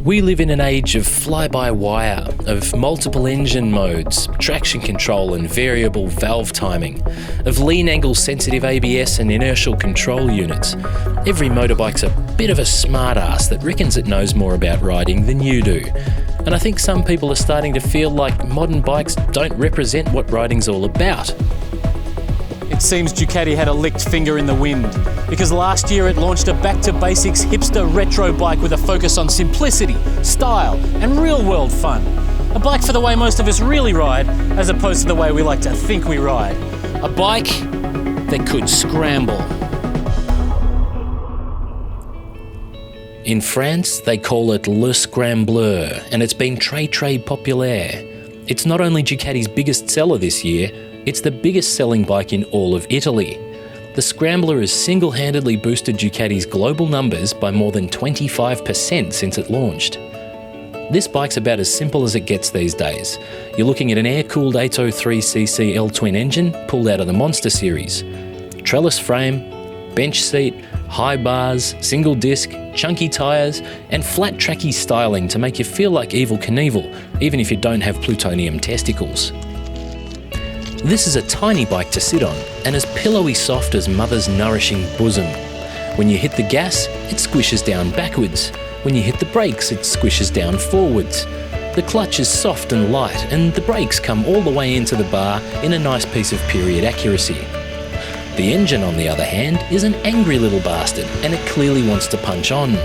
We live in an age of fly-by-wire, of multiple engine modes, traction control and variable valve timing, of lean angle sensitive ABS and inertial control units. Every motorbike's a bit of a smart-ass that reckons it knows more about riding than you do. And I think some people are starting to feel like modern bikes don't represent what riding's all about. It seems Ducati had a licked finger in the wind, because last year it launched a back-to-basics hipster retro bike with a focus on simplicity, style and real-world fun. A bike for the way most of us really ride, as opposed to the way we like to think we ride. A bike that could scramble. In France, they call it Le Scrambler, and it's been très populaire. It's not only Ducati's biggest seller this year, it's the biggest selling bike in all of Italy. The Scrambler has single-handedly boosted Ducati's global numbers by more than 25% since it launched. This bike's about as simple as it gets these days. You're looking at an air-cooled 803cc L-twin engine pulled out of the Monster series. Trellis frame, bench seat, high bars, single disc, chunky tyres and flat tracky styling to make you feel like Evel Knievel, even if you don't have plutonium testicles. This is a tiny bike to sit on, and as pillowy soft as mother's nourishing bosom. When you hit the gas, it squishes down backwards. When you hit the brakes, it squishes down forwards. The clutch is soft and light, and the brakes come all the way into the bar in a nice piece of period accuracy. The engine, on the other hand, is an angry little bastard, and it clearly wants to punch on.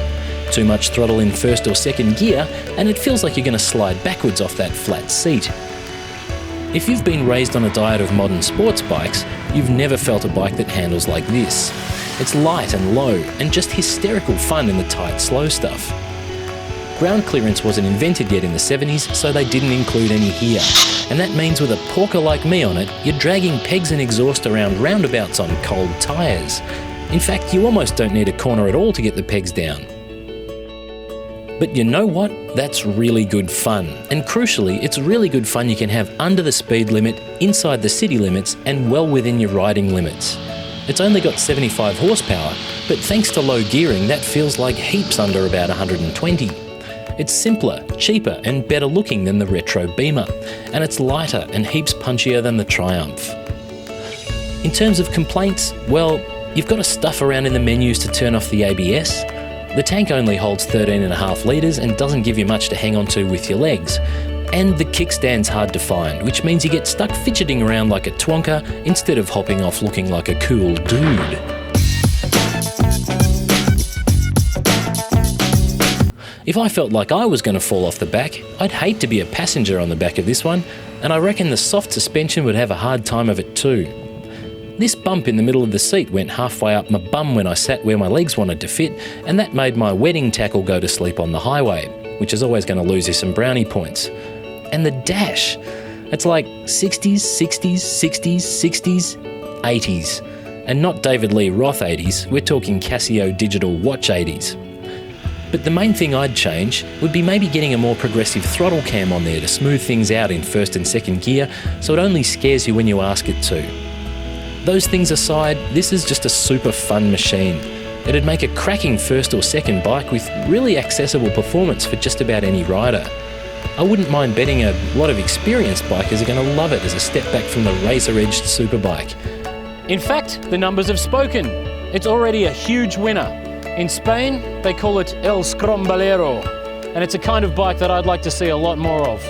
Too much throttle in first or second gear, and it feels like you're going to slide backwards off that flat seat. If you've been raised on a diet of modern sports bikes, you've never felt a bike that handles like this. It's light and low, and just hysterical fun in the tight, slow stuff. Ground clearance wasn't invented yet in the 70s, so they didn't include any here. And that means with a porker like me on it, you're dragging pegs and exhaust around roundabouts on cold tyres. In fact, you almost don't need a corner at all to get the pegs down. But you know what? That's really good fun. And crucially, it's really good fun you can have under the speed limit, inside the city limits, and well within your riding limits. It's only got 75 horsepower, but thanks to low gearing, that feels like heaps under about 120. It's simpler, cheaper, and better looking than the retro Beamer, and it's lighter and heaps punchier than the Triumph. In terms of complaints, well, you've got to stuff around in the menus to turn off the ABS. The tank only holds 13.5 litres and doesn't give you much to hang on to with your legs. And the kickstand's hard to find, which means you get stuck fidgeting around like a twonker instead of hopping off looking like a cool dude. If I felt like I was going to fall off the back, I'd hate to be a passenger on the back of this one, and I reckon the soft suspension would have a hard time of it too. This bump in the middle of the seat went halfway up my bum when I sat where my legs wanted to fit, and that made my wedding tackle go to sleep on the highway, which is always going to lose you some brownie points. And the dash, it's like 60s, 60s, 60s, 60s, 80s. And not David Lee Roth 80s, we're talking Casio digital watch 80s. But the main thing I'd change would be maybe getting a more progressive throttle cam on there to smooth things out in first and second gear, so it only scares you when you ask it to. Those things aside, this is just a super fun machine. It'd make a cracking first or second bike with really accessible performance for just about any rider. I wouldn't mind betting a lot of experienced bikers are going to love it as a step back from the razor-edged superbike. In fact, the numbers have spoken. It's already a huge winner. In Spain, they call it El Scramblero, and it's a kind of bike that I'd like to see a lot more of.